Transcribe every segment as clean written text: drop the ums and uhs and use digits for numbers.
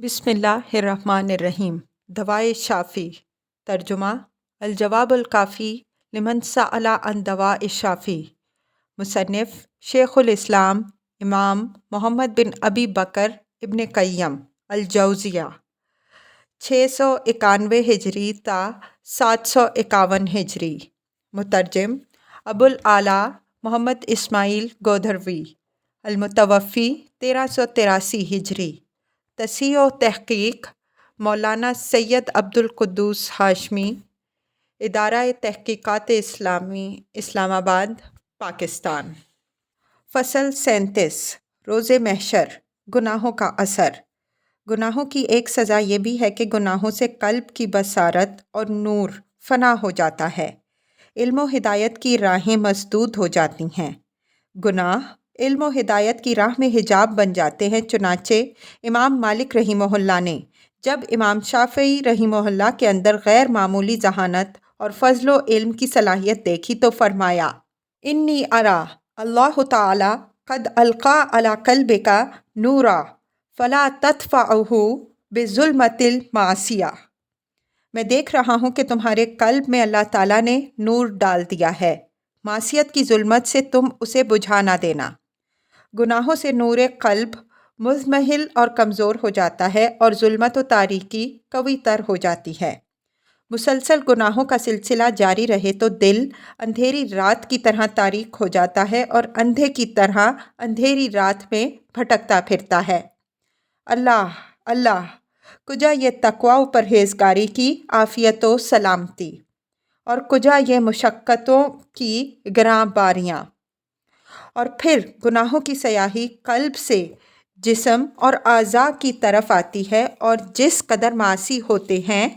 بسم اللہ الرحمن الرحیم۔ دوائے شافی۔ ترجمہ: الجواب الکافی لمن سأل عن دواء شافی۔ مصنف: شیخ الاسلام امام محمد بن ابی بکر ابن قیم الجوزیہ، 691 ہجری تا 751 ہجری۔ مترجم: ابو الاعلیٰ محمد اسماعیل گودھروی، المتوفی 1383 ہجری۔ تصحیح و تحقیق: مولانا سید عبد القدوس ہاشمی، ادارہ تحقیقات اسلامی، اسلام آباد، پاکستان۔ فصل 37: روز محشر، گناہوں کا اثر۔ گناہوں کی ایک سزا یہ بھی ہے کہ گناہوں سے قلب کی بصارت اور نور فنا ہو جاتا ہے، علم و ہدایت کی راہیں مسدود ہو جاتی ہیں۔ گناہ علم و ہدایت کی راہ میں حجاب بن جاتے ہیں، چنانچہ امام مالک رحمہ اللہ نے جب امام شافعی رحمہ اللہ کے اندر غیر معمولی ذہانت اور فضل و علم کی صلاحیت دیکھی تو فرمایا: انی ارا اللہ تعالی قد القی علی قلبک نورا فلا تدفعہ بظلمۃ المعصیہ۔ میں دیکھ رہا ہوں کہ تمہارے قلب میں اللہ تعالیٰ نے نور ڈال دیا ہے، معصیت کی ظلمت سے تم اسے بجھا نہ دینا۔ گناہوں سے نور قلب مضمحل اور کمزور ہو جاتا ہے اور ظلمت و تاریکی قوی تر ہو جاتی ہے۔ مسلسل گناہوں کا سلسلہ جاری رہے تو دل اندھیری رات کی طرح تاریک ہو جاتا ہے اور اندھے کی طرح اندھیری رات میں بھٹکتا پھرتا ہے۔ اللہ اللہ، کجا یہ تقویٰ و پرہیزگاری کی عافیت و سلامتی، اور کجا یہ مشقتوں کی گراں باریاں۔ اور پھر گناہوں کی سیاہی قلب سے جسم اور اعضاء کی طرف آتی ہے، اور جس قدر معاصی ہوتے ہیں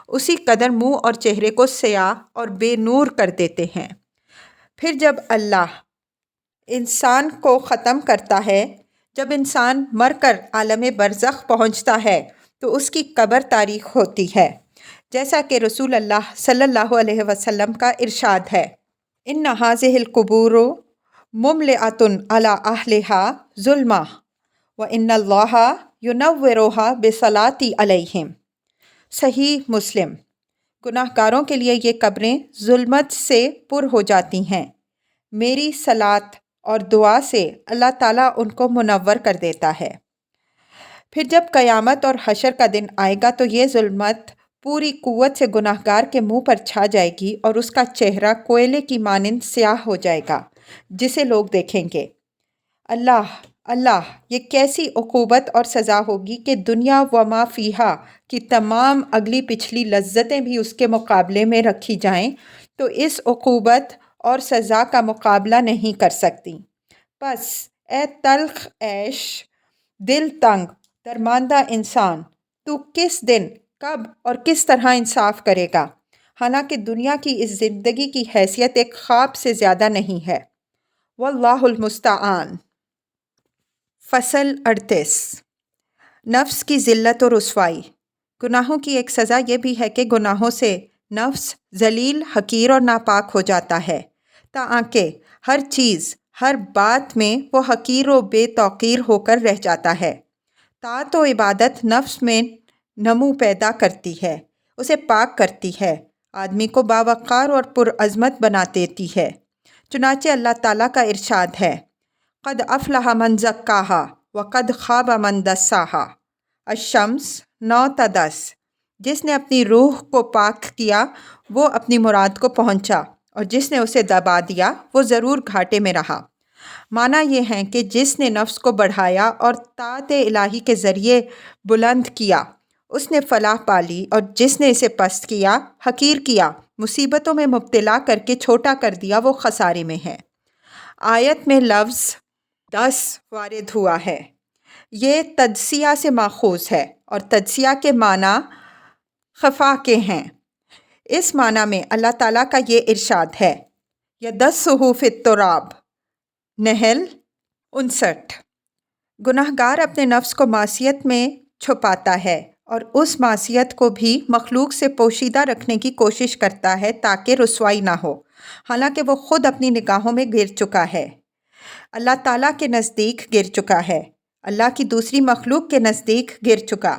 اسی قدر منہ اور چہرے کو سیاہ اور بے نور کر دیتے ہیں۔ پھر جب اللہ انسان کو ختم کرتا ہے، جب انسان مر کر عالم برزخ پہنچتا ہے تو اس کی قبر تاریک ہوتی ہے، جیسا کہ رسول اللہ صلی اللہ علیہ وسلم کا ارشاد ہے: ان ھذہ القبور مملئۃ علی اہلھا ظلمۃ وان اللہ ینورھا بصلاۃ علیہم۔ صحیح مسلم۔ گناہ گاروں کے لیے یہ قبریں ظلمت سے پر ہو جاتی ہیں، میری صلاۃ اور دعا سے اللہ تعالیٰ ان کو منور کر دیتا ہے۔ پھر جب قیامت اور حشر کا دن آئے گا تو یہ ظلمت پوری قوت سے گناہ گار کے منہ پر چھا جائے گی اور اس کا چہرہ کوئلے کی مانند سیاہ ہو جائے گا، جسے لوگ دیکھیں گے۔ اللہ اللہ، یہ کیسی عقوبت اور سزا ہوگی کہ دنیا و ما فیہا کی تمام اگلی پچھلی لذتیں بھی اس کے مقابلے میں رکھی جائیں تو اس عقوبت اور سزا کا مقابلہ نہیں کر سکتی۔ پس اے تلخ عیش، دل تنگ، درماندہ انسان، تو کس دن، کب اور کس طرح انصاف کرے گا، حالانکہ دنیا کی اس زندگی کی حیثیت ایک خواب سے زیادہ نہیں ہے۔ واللہ المستعان۔ فصل 38: نفس کی ذلت و رسوائی۔ گناہوں کی ایک سزا یہ بھی ہے کہ گناہوں سے نفس ذلیل، حقیر اور ناپاک ہو جاتا ہے، تاکہ ہر چیز، ہر بات میں وہ حقیر و بے توقیر ہو کر رہ جاتا ہے۔ طاعت و عبادت نفس میں نمو پیدا کرتی ہے، اسے پاک کرتی ہے، آدمی کو باوقار اور پرعظمت بنا دیتی ہے۔ چنانچہ اللہ تعالیٰ کا ارشاد ہے: قد افلح من زکاھا وقد خاب من دساھا۔ الشمس 9 تا 10۔ جس نے اپنی روح کو پاک کیا وہ اپنی مراد کو پہنچا، اور جس نے اسے دبا دیا وہ ضرور گھاٹے میں رہا۔ معنی یہ ہے کہ جس نے نفس کو بڑھایا اور طاعت الہی کے ذریعے بلند کیا اس نے فلاح پا لی، اور جس نے اسے پست کیا، حقیر کیا، مصیبتوں میں مبتلا کر کے چھوٹا کر دیا، وہ خسارے میں ہے۔ آیت میں لفظ 10 وارد ہوا ہے، یہ تجزیہ سے ماخوذ ہے، اور تجزیہ کے معنی خفا کے ہیں۔ اس معنی میں اللہ تعالیٰ کا یہ ارشاد ہے: یدسہ فی التراب۔ نحل 59۔ گناہ گار اپنے نفس کو معصیت میں چھپاتا ہے اور اس معصیت کو بھی مخلوق سے پوشیدہ رکھنے کی کوشش کرتا ہے تاکہ رسوائی نہ ہو، حالانکہ وہ خود اپنی نگاہوں میں گر چکا ہے، اللہ تعالیٰ کے نزدیک گر چکا ہے۔ اللہ کی دوسری مخلوق کے نزدیک گر چکا۔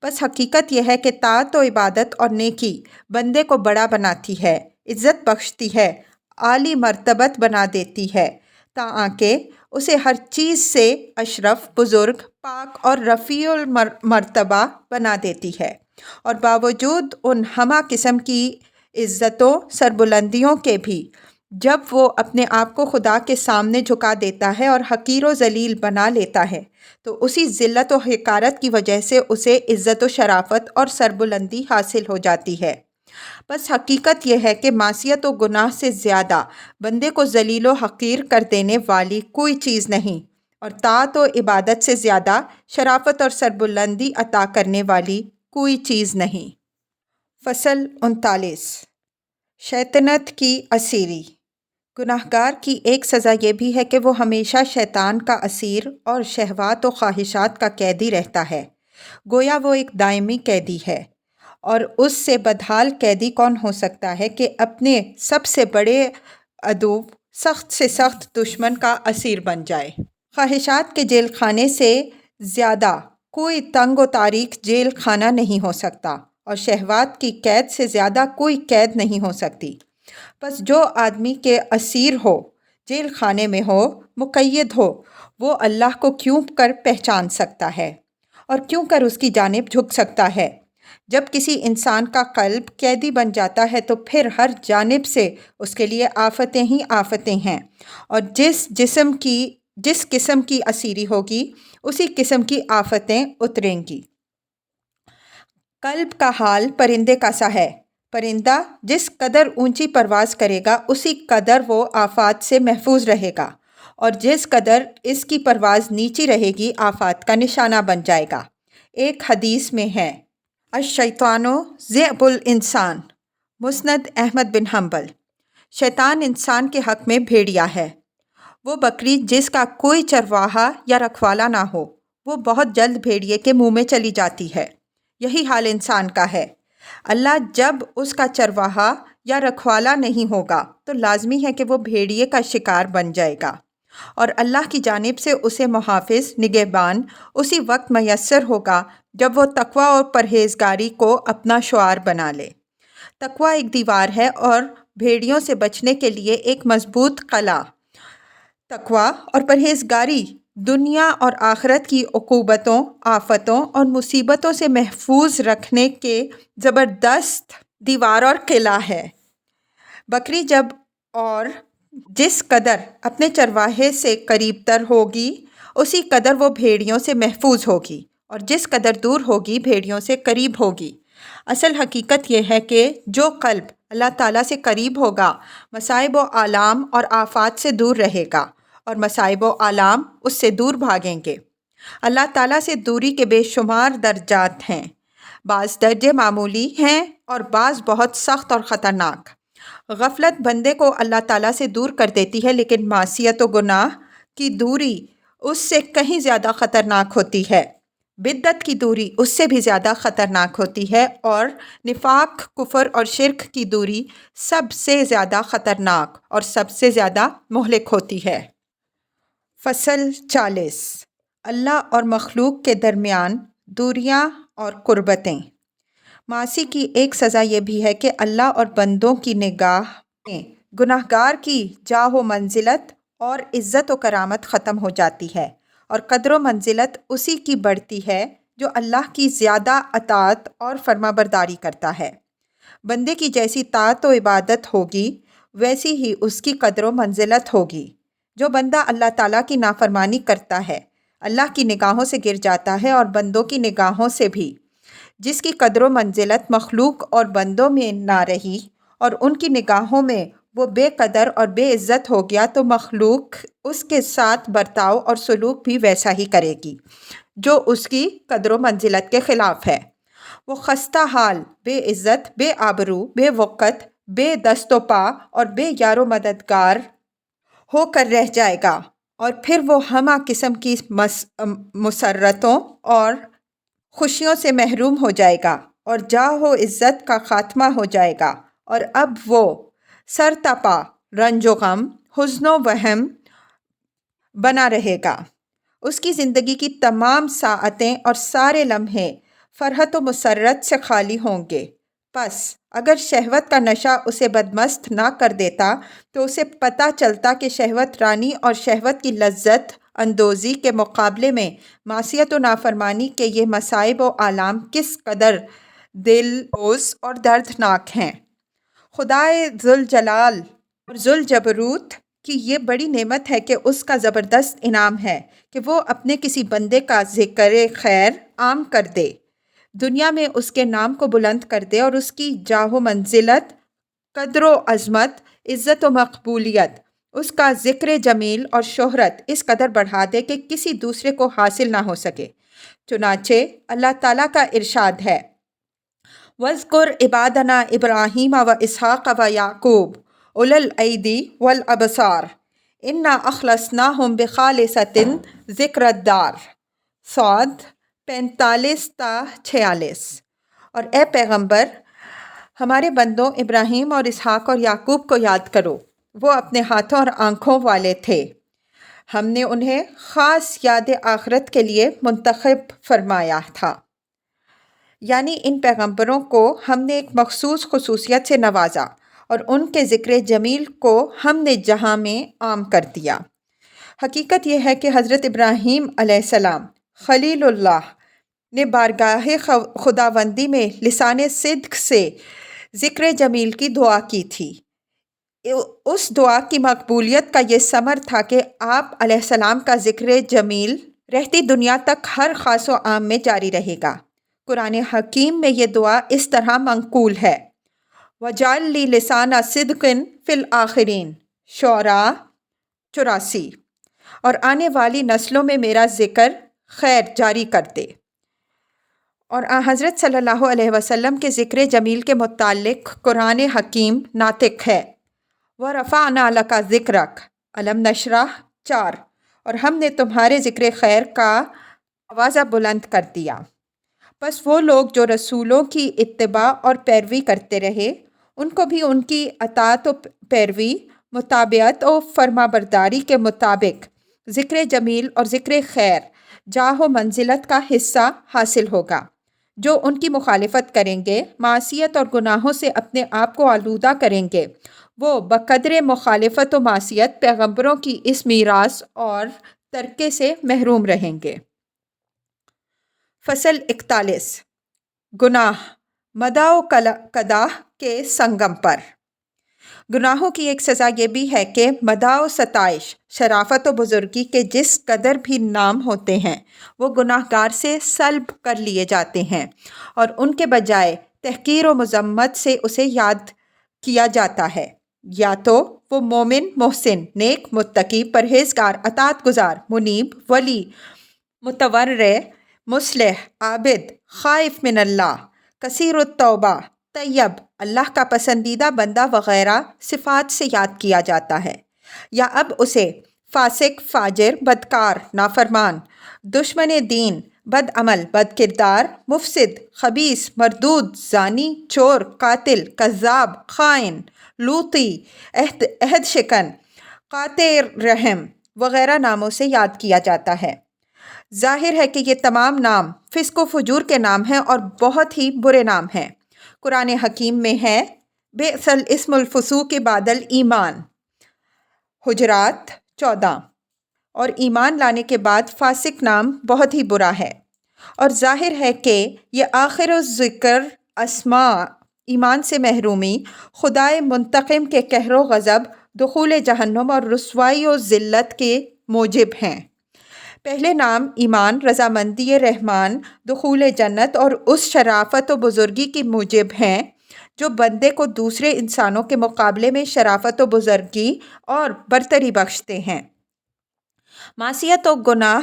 بس حقیقت یہ ہے کہ طاعت و عبادت اور نیکی بندے کو بڑا بناتی ہے، عزت بخشتی ہے، عالی مرتبت بنا دیتی ہے، تاکہ اسے ہر چیز سے اشرف، بزرگ، پاک اور رفیع المرتبہ بنا دیتی ہے، اور باوجود ان ہمہ قسم کی عزتوں، سربلندیوں کے بھی جب وہ اپنے آپ کو خدا کے سامنے جھکا دیتا ہے اور حقیر و ذلیل بنا لیتا ہے تو اسی ذلت و حقارت کی وجہ سے اسے عزت و شرافت اور سربلندی حاصل ہو جاتی ہے۔ بس حقیقت یہ ہے کہ معصیت و گناہ سے زیادہ بندے کو ذلیل و حقیر کر دینے والی کوئی چیز نہیں، اور طاعت و عبادت سے زیادہ شرافت اور سربلندی عطا کرنے والی کوئی چیز نہیں۔ فصل 39 شیطنت کی اسیری۔ گناہگار کی ایک سزا یہ بھی ہے کہ وہ ہمیشہ شیطان کا اسیر اور شہوات و خواہشات کا قیدی رہتا ہے، گویا وہ ایک دائمی قیدی ہے، اور اس سے بدحال قیدی کون ہو سکتا ہے کہ اپنے سب سے بڑے عدو، سخت سے سخت دشمن کا اسیر بن جائے۔ خواہشات کے جیل خانے سے زیادہ کوئی تنگ و تاریک جیل خانہ نہیں ہو سکتا، اور شہوات کی قید سے زیادہ کوئی قید نہیں ہو سکتی۔ بس جو آدمی کے اسیر ہو، جیل خانے میں ہو، مقید ہو، وہ اللہ کو کیوں کر پہچان سکتا ہے اور کیوں کر اس کی جانب جھک سکتا ہے؟ جب کسی انسان کا قلب قیدی بن جاتا ہے تو پھر ہر جانب سے اس کے لیے آفتیں ہی آفتیں ہیں، اور جس قسم کی اسیری ہوگی اسی قسم کی آفتیں اتریں گی۔ قلب کا حال پرندے کا سا ہے۔ پرندہ جس قدر اونچی پرواز کرے گا اسی قدر وہ آفات سے محفوظ رہے گا، اور جس قدر اس کی پرواز نیچی رہے گی آفات کا نشانہ بن جائے گا۔ ایک حدیث میں ہے، الشیطان ذئب الانسان، مسند احمد بن حنبل، شیطان انسان کے حق میں بھیڑیا ہے۔ وہ بکری جس کا کوئی چرواہا یا رکھوالا نہ ہو، وہ بہت جلد بھیڑیے کے منہ میں چلی جاتی ہے۔ یہی حال انسان کا ہے۔ اللہ جب اس کا چرواہا یا رکھوالا نہیں ہوگا تو لازمی ہے کہ وہ بھیڑیے کا شکار بن جائے گا، اور اللہ کی جانب سے اسے محافظ، نگہبان اسی وقت میسر ہوگا جب وہ تقوی اور پرہیزگاری کو اپنا شعار بنا لے۔ تقوی ایک دیوار ہے اور بھیڑیوں سے بچنے کے لیے ایک مضبوط قلعہ۔ تقوی اور پرہیزگاری دنیا اور آخرت کی عقوبتوں، آفتوں اور مصیبتوں سے محفوظ رکھنے کے زبردست دیوار اور قلعہ ہے۔ بکری جب اور جس قدر اپنے چرواہے سے قریب تر ہوگی اسی قدر وہ بھیڑیوں سے محفوظ ہوگی، اور جس قدر دور ہوگی بھیڑیوں سے قریب ہوگی۔ اصل حقیقت یہ ہے کہ جو قلب اللہ تعالیٰ سے قریب ہوگا مصائب و آلام اور آفات سے دور رہے گا، اور مصائب و آلام اس سے دور بھاگیں گے۔ اللہ تعالیٰ سے دوری کے بے شمار درجات ہیں، بعض درجے معمولی ہیں اور بعض بہت سخت اور خطرناک۔ غفلت بندے کو اللہ تعالیٰ سے دور کر دیتی ہے، لیکن معصیت و گناہ کی دوری اس سے کہیں زیادہ خطرناک ہوتی ہے۔ بدعت کی دوری اس سے بھی زیادہ خطرناک ہوتی ہے، اور نفاق، کفر اور شرک کی دوری سب سے زیادہ خطرناک اور سب سے زیادہ مہلک ہوتی ہے۔ فصل 40 اللہ اور مخلوق کے درمیان دوریاں اور قربتیں۔ معاصی کی ایک سزا یہ بھی ہے کہ اللہ اور بندوں کی نگاہ میں گناہگار کی جاہ و منزلت اور عزت و کرامت ختم ہو جاتی ہے، اور قدر و منزلت اسی کی بڑھتی ہے جو اللہ کی زیادہ اطاعت اور فرما برداری کرتا ہے۔ بندے کی جیسی طاعت و عبادت ہوگی ویسی ہی اس کی قدر و منزلت ہوگی۔ جو بندہ اللہ تعالیٰ کی نافرمانی کرتا ہے اللہ کی نگاہوں سے گر جاتا ہے، اور بندوں کی نگاہوں سے بھی۔ جس کی قدر و منزلت مخلوق اور بندوں میں نہ رہی اور ان کی نگاہوں میں وہ بے قدر اور بے عزت ہو گیا تو مخلوق اس کے ساتھ برتاؤ اور سلوک بھی ویسا ہی کرے گی جو اس کی قدر و منزلت کے خلاف ہے۔ وہ خستہ حال، بے عزت، بے آبرو، بے وقت، بے دست و پا اور بے یار و مددگار ہو کر رہ جائے گا، اور پھر وہ ہمہ قسم کی مسرتوں اور خوشیوں سے محروم ہو جائے گا، اور جاہ و عزت کا خاتمہ ہو جائے گا، اور اب وہ سر تپا رنج و غم، حزن و وہم بنا رہے گا۔ اس کی زندگی کی تمام ساعتیں اور سارے لمحے فرحت و مسرت سے خالی ہوں گے۔ پس اگر شہوت کا نشہ اسے بدمست نہ کر دیتا تو اسے پتہ چلتا کہ شہوت رانی اور شہوت کی لذت اندوزی کے مقابلے میں معصیت و نافرمانی کے یہ مصائب و آلام کس قدر دل بوز اور دردناک ہیں۔ خدائے ذوالجلال اور ذوالجبروت کی یہ بڑی نعمت ہے کہ اس کا زبردست انعام ہے کہ وہ اپنے کسی بندے کا ذکر خیر عام کر دے، دنیا میں اس کے نام کو بلند کر دے اور اس کی جاہ و منزلت، قدر و عظمت، عزت و مقبولیت، اس کا ذکر جمیل اور شہرت اس قدر بڑھا دے کہ کسی دوسرے کو حاصل نہ ہو سکے۔ چنانچہ اللہ تعالیٰ کا ارشاد ہے، وَاذْكُرْ عِبَادَنَا إِبْرَاهِيمَ وَإِسْحَاقَ وَيَعْقُوبَ أُولِي الْأَيْدِي وَالْأَبْصَارِ إِنَّا أَخْلَصْنَاهُمْ بِخَالِصَةٍ ذِكْرَى الدَّارِ۔ صاد 45 تا 46۔ اور اے پیغمبر، ہمارے بندوں ابراہیم اور اسحاق اور یعقوب کو یاد کرو، وہ اپنے ہاتھوں اور آنکھوں والے تھے، ہم نے انہیں خاص یاد آخرت کے لیے منتخب فرمایا تھا۔ یعنی ان پیغمبروں کو ہم نے ایک مخصوص خصوصیت سے نوازا اور ان کے ذکر جمیل کو ہم نے جہاں میں عام کر دیا۔ حقیقت یہ ہے کہ حضرت ابراہیم علیہ السلام خلیل اللہ نے بارگاہ خداوندی میں لسان صدق سے ذکر جمیل کی دعا کی تھی۔ اس دعا کی مقبولیت کا یہ ثمر تھا کہ آپ علیہ السلام کا ذکر جمیل رہتی دنیا تک ہر خاص و عام میں جاری رہے گا۔ قرآن حکیم میں یہ دعا اس طرح منقول ہے، وَجَعَلْ لِي لِسَانَ صِدْقٍ فِي الْآخِرِينَ، شعراء 84۔ اور آنے والی نسلوں میں میرا ذکر خیر جاری کر دے۔ اور حضرت صلی اللہ علیہ وسلم کے ذکر جمیل کے متعلق قرآن حکیم ناطق ہے، وَرَفَعْنَا لَكَ ذِكْرَكَ، الم نشرح 4۔ اور ہم نے تمہارے ذکر خیر کا آوازہ بلند کر دیا۔ بس وہ لوگ جو رسولوں کی اتباع اور پیروی کرتے رہے، ان کو بھی ان کی اطاعت و پیروی، متابعت و فرما برداری کے مطابق ذکر جمیل اور ذکر خیر، جاہ و منزلت کا حصہ حاصل ہوگا۔ جو ان کی مخالفت کریں گے، معصیت اور گناہوں سے اپنے آپ کو آلودہ کریں گے، وہ بقدر مخالفت و معصیت پیغمبروں کی اس میراث اور ترکے سے محروم رہیں گے۔ فصل 41، گناہ مدح و قدح کے سنگم پر۔ گناہوں کی ایک سزا یہ بھی ہے کہ مدح و ستائش، شرافت و بزرگی کے جس قدر بھی نام ہوتے ہیں وہ گناہ گار سے سلب کر لیے جاتے ہیں اور ان کے بجائے تحقیر و مذمت سے اسے یاد کیا جاتا ہے۔ یا تو وہ مومن، محسن، نیک، متقی، پرہیزگار، اطاعت گزار، منیب، ولی، متورع، مصلح، عابد، خائف من اللہ، کثیر التوبہ، طیب، اللہ کا پسندیدہ بندہ وغیرہ صفات سے یاد کیا جاتا ہے، یا اب اسے فاسق، فاجر، بدکار، نافرمان، دشمن دین، بد عمل، بد کردار، مفسد، خبیث، مردود، زانی، چور، قاتل، کذاب، خائن، لوطی، عہد شکن، قاطع رحم وغیرہ ناموں سے یاد کیا جاتا ہے۔ ظاہر ہے کہ یہ تمام نام فسق و فجور کے نام ہیں اور بہت ہی برے نام ہیں۔ قرآن حکیم میں ہے، بئس الاسم الفسوق بعد الایمان، حجرات 14۔ اور ایمان لانے کے بعد فاسق نام بہت ہی برا ہے، اور ظاہر ہے کہ یہ آخر الذکر اسماء، ایمان سے محرومی، خدائے منتقم کے قہر و غضب، دخول جہنم اور رسوائی و ذلت کے موجب ہیں۔ پہلے نام ایمان، رضامندی رحمان، دخول جنت اور اس شرافت و بزرگی کی موجب ہیں جو بندے کو دوسرے انسانوں کے مقابلے میں شرافت و بزرگی اور برتری بخشتے ہیں۔ معصیت و گناہ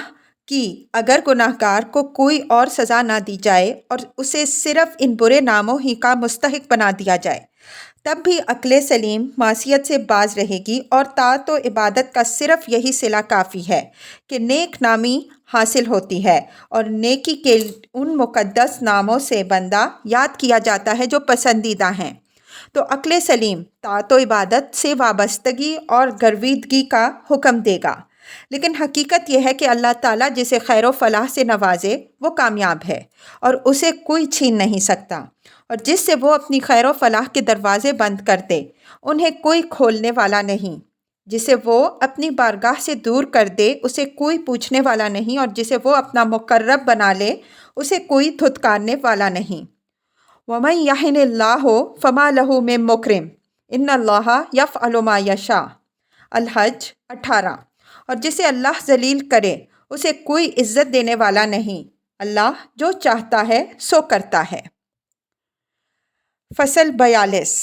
کی اگر گناہ گار کو کوئی اور سزا نہ دی جائے اور اسے صرف ان برے ناموں ہی کا مستحق بنا دیا جائے، تب بھی عقل سلیم معصیت سے باز رہے گی، اور طاعت و عبادت کا صرف یہی صلہ کافی ہے کہ نیک نامی حاصل ہوتی ہے، اور نیکی کے ان مقدس ناموں سے بندہ یاد کیا جاتا ہے جو پسندیدہ ہیں۔ تو عقل سلیم طاعت و عبادت سے وابستگی اور گرویدگی کا حکم دے گا، لیکن حقیقت یہ ہے کہ اللہ تعالیٰ جسے خیر و فلاح سے نوازے وہ کامیاب ہے اور اسے کوئی چھین نہیں سکتا، اور جس سے وہ اپنی خیر و فلاح کے دروازے بند کر دے انہیں کوئی کھولنے والا نہیں، جسے وہ اپنی بارگاہ سے دور کر دے اسے کوئی پوچھنے والا نہیں، اور جسے وہ اپنا مقرب بنا لے اسے کوئی دھتکارنے والا نہیں۔ وَمَن يَهِنِ اللَّهُ فَمَا لَهُ مِن مُّكْرِمٍ إِنَّ اللَّهَ يَفْعَلُ مَا يَشَاءُ۔ الحج 18۔ اور جسے اللہ ذلیل کرے اسے کوئی عزت دینے والا نہیں، اللہ جو چاہتا ہے سو کرتا ہے۔ فصل 42۔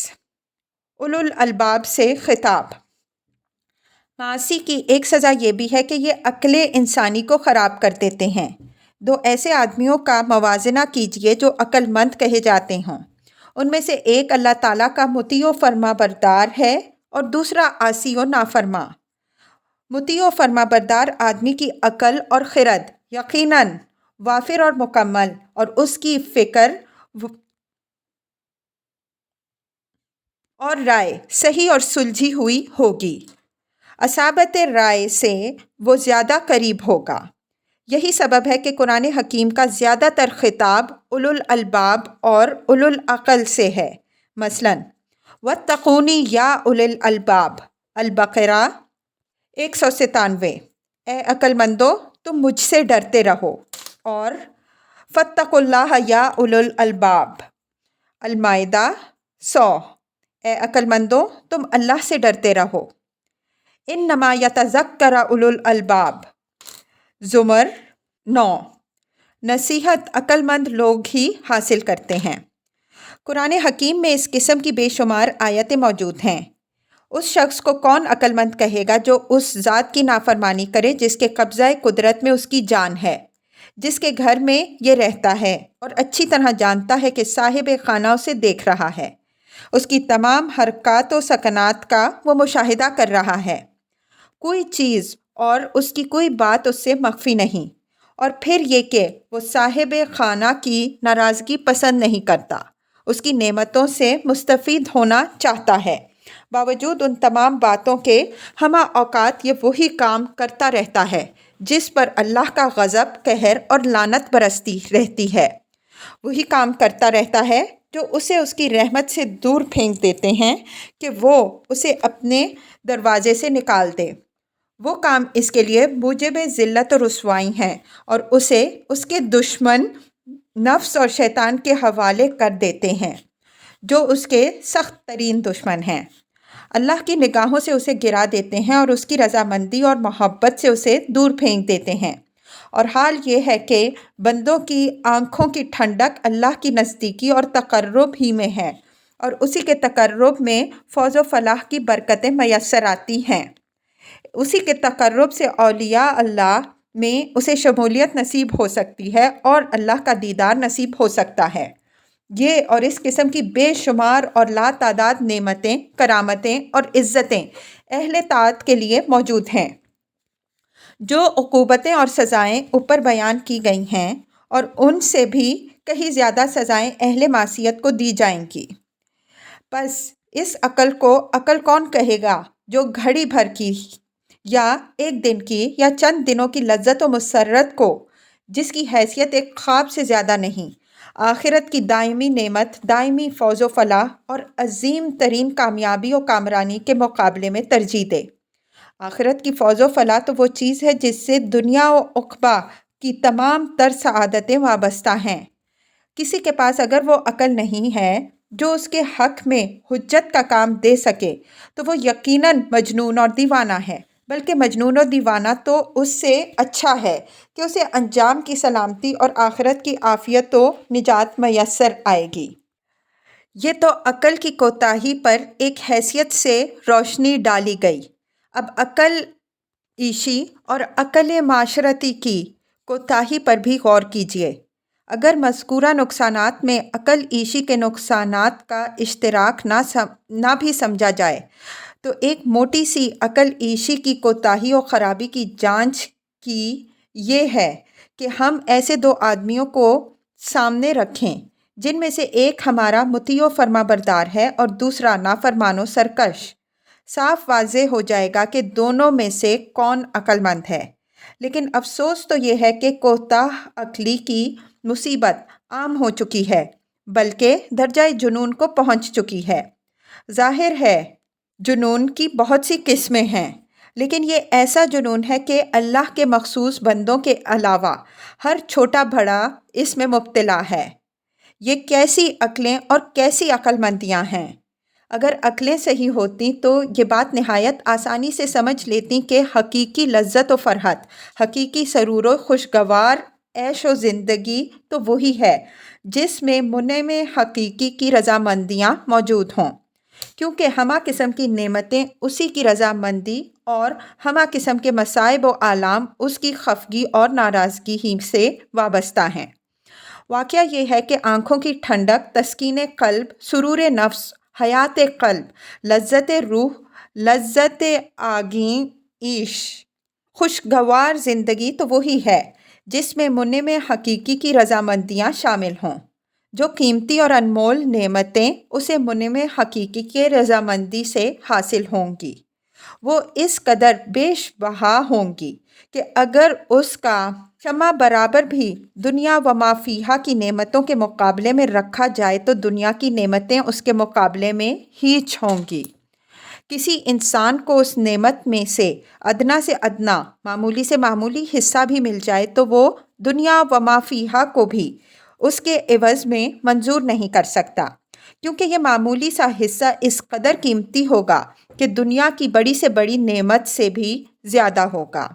اولو الالباب سے خطاب۔ معاصی کی ایک سزا یہ بھی ہے کہ یہ عقل انسانی کو خراب کر دیتے ہیں۔ دو ایسے آدمیوں کا موازنہ کیجئے جو عقل مند کہے جاتے ہوں۔ ان میں سے ایک اللہ تعالیٰ کا مطیع و فرما بردار ہے اور دوسرا عاصی و نافرما۔ مطیع و فرما بردار آدمی کی عقل اور خرد یقیناً وافر اور مکمل، اور اس کی فکر اور رائے صحیح اور سلجھی ہوئی ہوگی، اصابت رائے سے وہ زیادہ قریب ہوگا۔ یہی سبب ہے کہ قرآن حکیم کا زیادہ تر خطاب اولو الالباب اور اولو العقل سے ہے۔ مثلاً وَاتَّقُونِ یا اولي الالباب، البقرہ 197۔ اے عقل مندو تم مجھ سے ڈرتے رہو، اور فَاتَّقُوا اللَّهَ یا اولو الالباب، المائدہ 100۔ اے عقل مندو تم اللہ سے ڈرتے رہو۔ انما یتذکر اولو الالباب، زمر 9۔ نصیحت عقل مند لوگ ہی حاصل کرتے ہیں۔ قرآن حکیم میں اس قسم کی بے شمار آیتیں موجود ہیں۔ اس شخص کو کون عقل مند کہے گا جو اس ذات کی نافرمانی کرے جس کے قبضہ قدرت میں اس کی جان ہے، جس کے گھر میں یہ رہتا ہے اور اچھی طرح جانتا ہے کہ صاحب خانہ اسے دیکھ رہا ہے، اس کی تمام حرکات و سکنات کا وہ مشاہدہ کر رہا ہے، کوئی چیز اور اس کی کوئی بات اس سے مخفی نہیں، اور پھر یہ کہ وہ صاحب خانہ کی ناراضگی پسند نہیں کرتا، اس کی نعمتوں سے مستفید ہونا چاہتا ہے، باوجود ان تمام باتوں کے ہمہ اوقات یہ وہی کام کرتا رہتا ہے جس پر اللہ کا غضب، قہر اور لعنت برستی رہتی ہے، وہی کام کرتا رہتا ہے جو اسے اس کی رحمت سے دور پھینک دیتے ہیں کہ وہ اسے اپنے دروازے سے نکال دے۔ وہ کام اس کے لیے موجب ذلت و رسوائی ہیں اور اسے اس کے دشمن نفس اور شیطان کے حوالے کر دیتے ہیں جو اس کے سخت ترین دشمن ہیں۔ اللہ کی نگاہوں سے اسے گرا دیتے ہیں اور اس کی رضامندی اور محبت سے اسے دور پھینک دیتے ہیں، اور حال یہ ہے کہ بندوں کی آنکھوں کی ٹھنڈک اللہ کی نزدیکی اور تقرب ہی میں ہے، اور اسی کے تقرب میں فوز و فلاح کی برکتیں میسر آتی ہیں، اسی کے تقرب سے اولیاء اللہ میں اسے شمولیت نصیب ہو سکتی ہے اور اللہ کا دیدار نصیب ہو سکتا ہے۔ یہ اور اس قسم کی بے شمار اور لا تعداد نعمتیں، کرامتیں اور عزتیں اہل طاعت کے لیے موجود ہیں۔ جو عقوبتیں اور سزائیں اوپر بیان کی گئی ہیں اور ان سے بھی کہیں زیادہ سزائیں اہل معصیت کو دی جائیں گی۔ پس اس عقل کو عقل کون کہے گا جو گھڑی بھر کی یا ایک دن کی یا چند دنوں کی لذت و مسرت کو، جس کی حیثیت ایک خواب سے زیادہ نہیں، آخرت کی دائمی نعمت، دائمی فوز و فلاح اور عظیم ترین کامیابی و کامرانی کے مقابلے میں ترجیح دے۔ آخرت کی فوز و فلاح تو وہ چیز ہے جس سے دنیا و عقبہ کی تمام تر سعادتیں وابستہ ہیں۔ کسی کے پاس اگر وہ عقل نہیں ہے جو اس کے حق میں حجت کا کام دے سکے تو وہ یقیناً مجنون اور دیوانہ ہے، بلکہ مجنون و دیوانہ تو اس سے اچھا ہے کہ اسے انجام کی سلامتی اور آخرت کی عافیت و نجات میسر آئے گی۔ یہ تو عقل کی کوتاہی پر ایک حیثیت سے روشنی ڈالی گئی، اب عقل عیشی اور عقل معاشرتی کی کوتاہی پر بھی غور کیجیے۔ اگر مذکورہ نقصانات میں عقل عیشی کے نقصانات کا اشتراک نہ بھی سمجھا جائے تو ایک موٹی سی عقل عیشی کی کوتاہی و خرابی کی جانچ کی یہ ہے کہ ہم ایسے دو آدمیوں کو سامنے رکھیں جن میں سے ایک ہمارا مطیع و فرما بردار ہے اور دوسرا نافرمان و سرکش۔ صاف واضح ہو جائے گا کہ دونوں میں سے کون عقل مند ہے۔ لیکن افسوس تو یہ ہے کہ کوتاہ عقلی کی مصیبت عام ہو چکی ہے، بلکہ درجہ جنون کو پہنچ چکی ہے۔ ظاہر ہے جنون کی بہت سی قسمیں ہیں، لیکن یہ ایسا جنون ہے کہ اللہ کے مخصوص بندوں کے علاوہ ہر چھوٹا بڑا اس میں مبتلا ہے۔ یہ کیسی عقلیں اور کیسی عقل مندیاں ہیں! اگر عقلیں صحیح ہوتیں تو یہ بات نہایت آسانی سے سمجھ لیتیں کہ حقیقی لذت و فرحت، حقیقی سرور و خوشگوار عیش و زندگی تو وہی ہے جس میں منعم حقیقی کی رضامندیاں موجود ہوں، کیونکہ ہمہ قسم کی نعمتیں اسی کی رضامندی اور ہمہ قسم کے مصائب و آلام اس کی خفگی اور ناراضگی ہی سے وابستہ ہیں۔ واقعہ یہ ہے کہ آنکھوں کی ٹھنڈک، تسکین قلب، سرور نفس، حیات قلب، لذت روح، لذت آگیں عیش، خوشگوار زندگی تو وہی ہے جس میں منعم حقیقی کی رضامندیاں شامل ہوں۔ جو قیمتی اور انمول نعمتیں اسے منعم حقیقی کے رضامندی سے حاصل ہوں گی، وہ اس قدر بیش بہا ہوں گی کہ اگر اس کا شمع برابر بھی دنیا و ما فیہا کی نعمتوں کے مقابلے میں رکھا جائے تو دنیا کی نعمتیں اس کے مقابلے میں ہیچ ہوں گی۔ کسی انسان کو اس نعمت میں سے ادنا سے ادنا، معمولی سے معمولی حصہ بھی مل جائے تو وہ دنیا و ما فیہا کو بھی اس کے عوض میں منظور نہیں کر سکتا، کیونکہ یہ معمولی سا حصہ اس قدر قیمتی ہوگا کہ دنیا کی بڑی سے بڑی نعمت سے بھی زیادہ ہوگا۔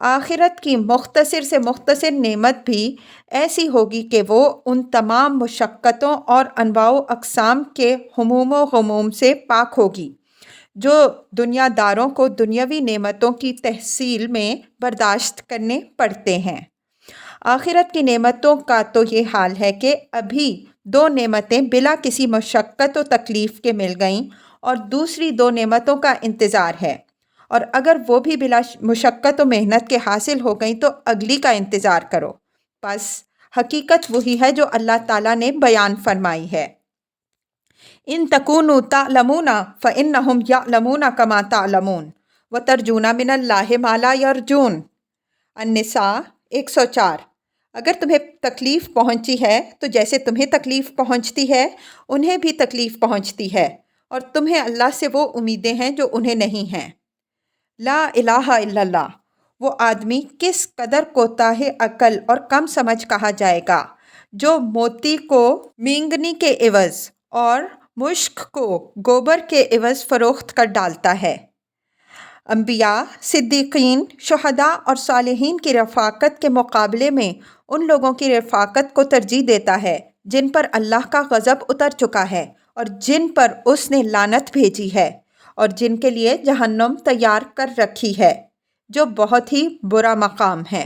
آخرت کی مختصر سے مختصر نعمت بھی ایسی ہوگی کہ وہ ان تمام مشقتوں اور انواع و اقسام کے ہموم و غموم سے پاک ہوگی جو دنیا داروں کو دنیاوی نعمتوں کی تحصیل میں برداشت کرنے پڑتے ہیں۔ آخرت کی نعمتوں کا تو یہ حال ہے کہ ابھی دو نعمتیں بلا کسی مشقت و تکلیف کے مل گئیں اور دوسری دو نعمتوں کا انتظار ہے، اور اگر وہ بھی بلا مشقت و محنت کے حاصل ہو گئیں تو اگلی کا انتظار کرو۔ بس حقیقت وہی ہے جو اللہ تعالیٰ نے بیان فرمائی ہے۔ ان تکونوا تعلمون فانہم یعلمون کما تعلمون وترجون من اللہ ما لا یرجون۔ النساء 104۔ اگر تمہیں تکلیف پہنچی ہے تو جیسے تمہیں تکلیف پہنچتی ہے انہیں بھی تکلیف پہنچتی ہے، اور تمہیں اللہ سے وہ امیدیں ہیں جو انہیں نہیں ہیں۔ لا الہ الا اللہ۔ وہ آدمی کس قدر کوتاہ عقل اور کم سمجھ کہا جائے گا جو موتی کو مینگنی کے عوض اور مشک کو گوبر کے عوض فروخت کر ڈالتا ہے۔ انبیاء، صدیقین، شہداء اور صالحین کی رفاقت کے مقابلے میں ان لوگوں کی رفاقت کو ترجیح دیتا ہے جن پر اللہ کا غضب اتر چکا ہے اور جن پر اس نے لعنت بھیجی ہے، اور جن کے لیے جہنم تیار کر رکھی ہے جو بہت ہی برا مقام ہے۔